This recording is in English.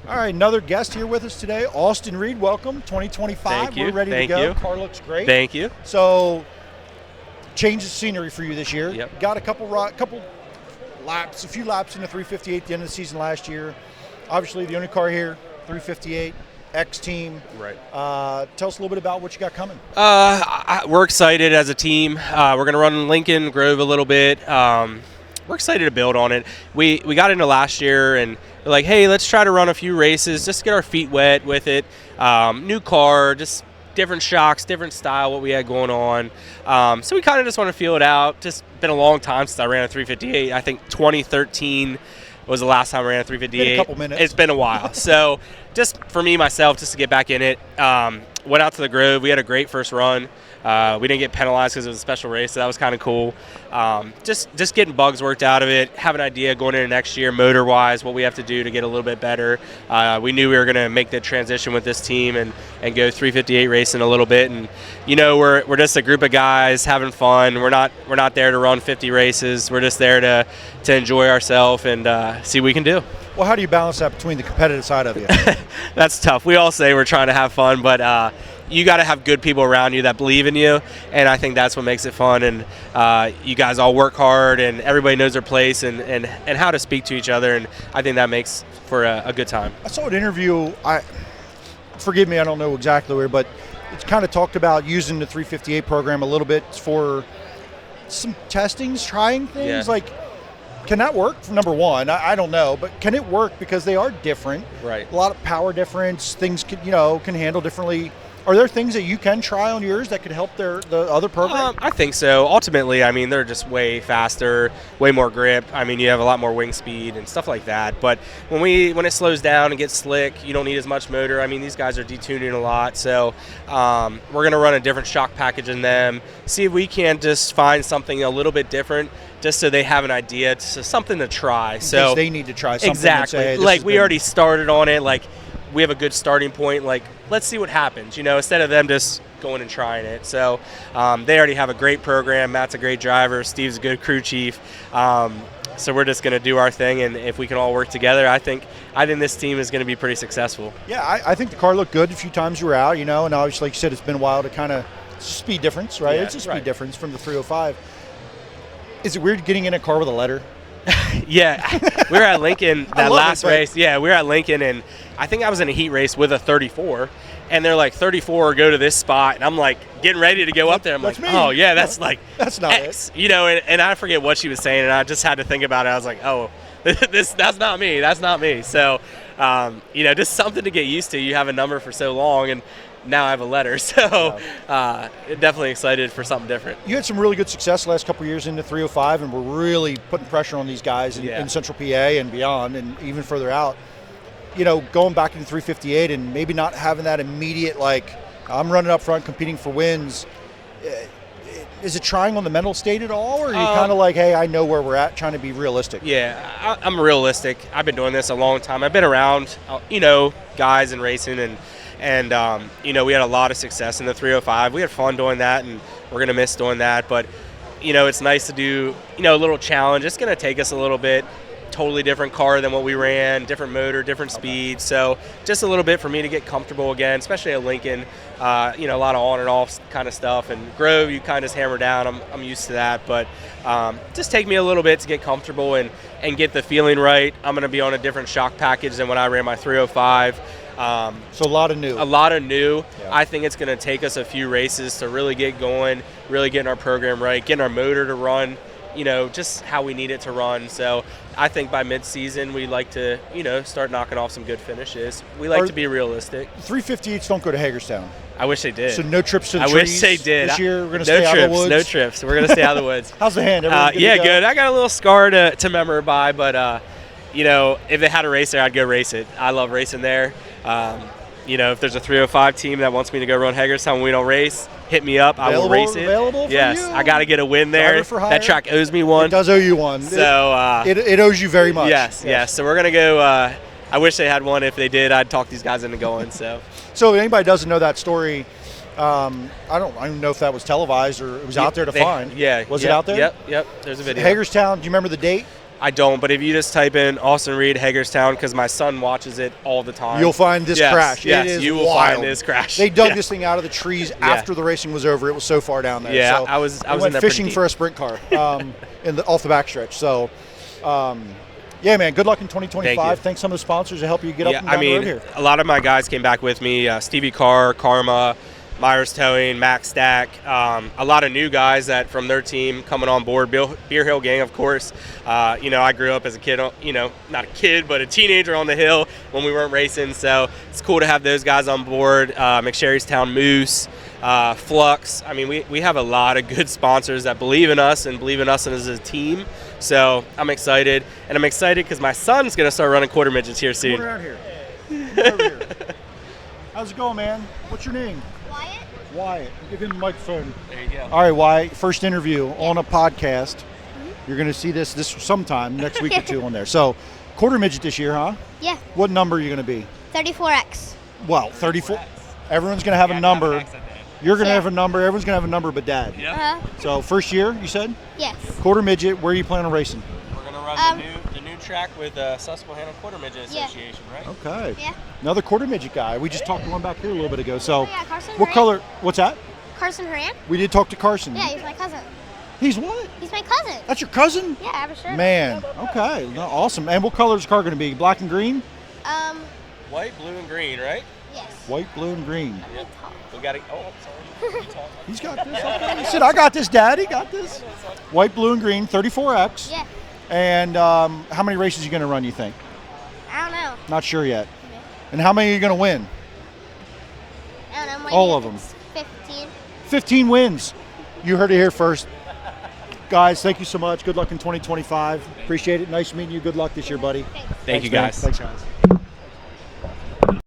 All right, another guest here with us today, Austin Reed. Welcome, 2025. Thank you. We're ready Thank to go. you. Car looks great. Thank you. So, change of scenery for you this year. Yep. Got a couple laps, a few laps in the 358 at the end of the season last year. Obviously, the only car here, 358, X team. Right. Tell us a little bit about what you got coming. We're excited as a team. We're going to run Lincoln Grove a little bit. We're excited to build on it. We got into last year and we're like, hey, let's try to run a few races, just to get our feet wet with it. New car, just different shocks, different style, what we had going on. So we kind of just want to feel it out. Just been a long time since I ran a 358. I think 2013 was the last time I ran a 358. Been a couple minutes. It's been a while. So just for me, myself, just to get back in it. Went out to the Grove. We had a great first run. We didn't get penalized because it was a special race, so that was kind of cool. Just getting bugs worked out of it, have an idea going into next year, motor-wise, what we have to do to get a little bit better. We knew we were going to make the transition with this team and go 358 racing a little bit. And we're just a group of guys having fun. We're not there to run 50 races. We're just there to enjoy ourselves and see what we can do. Well, how do you balance that between the competitive side of you? That's tough. We all say we're trying to have fun, but you got to have good people around you that believe in you, and I think that's what makes it fun. And you guys all work hard, and everybody knows their place and how to speak to each other, and I think that makes for a good time. I saw an interview. Forgive me, I don't know exactly where, but it's kind of talked about using the 358 program a little bit for some testings, trying things. Yeah. Like, can that work? Number one, I don't know, but can it work because they are different? Right. A lot of power difference. Things can handle differently. Are there things that you can try on yours that could help the other program? I think so. Ultimately, I mean, they're just way faster, way more grip. I mean, you have a lot more wing speed and stuff like that. But when it slows down and gets slick, you don't need as much motor. I mean, these guys are detuning a lot. So we're going to run a different shock package in them, see if we can just find something a little bit different, just so they have an idea, something to try. So they need to try something. Exactly. And say, hey, like we already started on it. Like we have a good starting point. Like let's see what happens. Instead of them just going and trying it. So they already have a great program. Matt's a great driver. Steve's a good crew chief. So we're just going to do our thing, and if we can all work together, I think this team is going to be pretty successful. Yeah, I think the car looked good a few times you were out. And obviously, like you said, it's been a while to kind of speed difference, right? Yeah, it's a speed difference from the 305. Is it weird getting in a car with a letter? Yeah, we were at Lincoln that last race. Right? Yeah, we were at Lincoln, and I think I was in a heat race with a 34, and they're like 34 go to this spot, and I'm like getting ready to go up there. I'm like, me. oh yeah, that's that's not X, and I forget what she was saying, and I just had to think about it. I was like, oh, that's not me. That's not me. So, just something to get used to. You have a number for so long, and now I have a letter, so definitely excited for something different. You had some really good success the last couple of years in the 305, and we're really putting pressure on these guys in Central PA and beyond, and even further out. Going back into 358 and maybe not having that immediate, like, I'm running up front competing for wins. Is it trying on the mental state at all, or are you kind of like, hey, I know where we're at, trying to be realistic? Yeah, I'm realistic. I've been doing this a long time. I've been around, guys and racing, and we had a lot of success in the 305. We had fun doing that, and we're going to miss doing that. But, it's nice to do, a little challenge. It's going to take us a little bit. Totally different car than what we ran, different motor, different speed. So just a little bit for me to get comfortable again, especially at Lincoln. A lot of on and off kind of stuff. And Grove, you kind of just hammer down. I'm used to that. But just take me a little bit to get comfortable and get the feeling right. I'm going to be on a different shock package than when I ran my 305. So a lot of new. Yeah. I think it's going to take us a few races to really get going, really getting our program right, getting our motor to run, just how we need it to run. So I think by mid-season we'd like to, start knocking off some good finishes. We like to be realistic. 358s don't go to Hagerstown. I wish they did. So no trips to the trees. I wish they did. This year we're going to stay out of the woods. No trips. We're going to stay out of the woods. How's the hand? Good. I got a little scar to remember by, but if they had a race there, I'd go race it. I love racing there. If there's a 305 team that wants me to go run Hagerstown when we don't race, hit me up. I will race it. Available for yes, you. I got to get a win there. That track owes me one. It does owe you one. So it owes you very much. Yes. So we're gonna go. I wish they had one. If they did, I'd talk these guys into going. So if anybody doesn't know that story, I don't know if that was televised or it was out there to find. Yeah. Was it out there? Yep. There's a video. Hagerstown. Do you remember the date? I don't, but if you just type in Austin Reed, Hagerstown, because my son watches it all the time. You'll find this crash. Yes, it is you will wild. find this crash. They dug this thing out of the trees after the racing was over. It was so far down there. Yeah, so I was went in there fishing pretty for a sprint car off the backstretch. So, yeah, man, good luck in 2025. Thank you. Thanks some of the sponsors to help you get up and down the road here. A lot of my guys came back with me. Stevie Carr, Karma, Myers Towing, Max Stack, a lot of new guys that from their team coming on board. Beer Hill Gang, of course. I grew up as a kid, not a kid, but a teenager on the hill when we weren't racing. So it's cool to have those guys on board. McSherrystown Moose, Flux. I mean, we have a lot of good sponsors that believe in us and believe in us as a team. So I'm excited. And I'm excited because my son's going to start running quarter midgets here soon. Come on out here. Come over here. How's it going, man? What's your name? Wyatt. Give him the microphone. There you go. All right, Wyatt. First interview on a podcast. You're going to see this sometime next week or two on there. So, quarter midget this year, huh? Yeah. What number are you going to be? 34X. Well, 34. Everyone's going to have a number. You're going to have a number. Everyone's going to have a number but Dad. Yeah. So, first year, you said? Yes. Quarter midget. Where are you planning on racing? We're going to run the new track with Susquehanna Quarter Midget Association, right? Okay. Yeah. Another quarter midget guy. We just talked to one back here a little bit ago. So, Yeah, Carson what Horan. color? What's that? Carson Horan? We did talk to Carson. Yeah, he's my cousin. He's what? He's my cousin. That's your cousin? Yeah, I have a shirt. Man, okay, no, awesome. And what color is the car going to be? Black and green? White, blue, and green, right? Yes. White, blue, and green. Yep. We got to. Oh, I'm sorry. He's got this. Okay. He said, "I got this, Dad. He got this." White, blue, and green, 34X. Yeah. And how many races are you going to run? You think? I don't know. Not sure yet. And how many are you going to win? I don't know. All of them. 15. 15 wins. You heard it here first. Guys, thank you so much. Good luck in 2025. Appreciate it. Nice meeting you. Good luck this year, buddy. Thanks. Thank you, man. guys. Thanks, guys.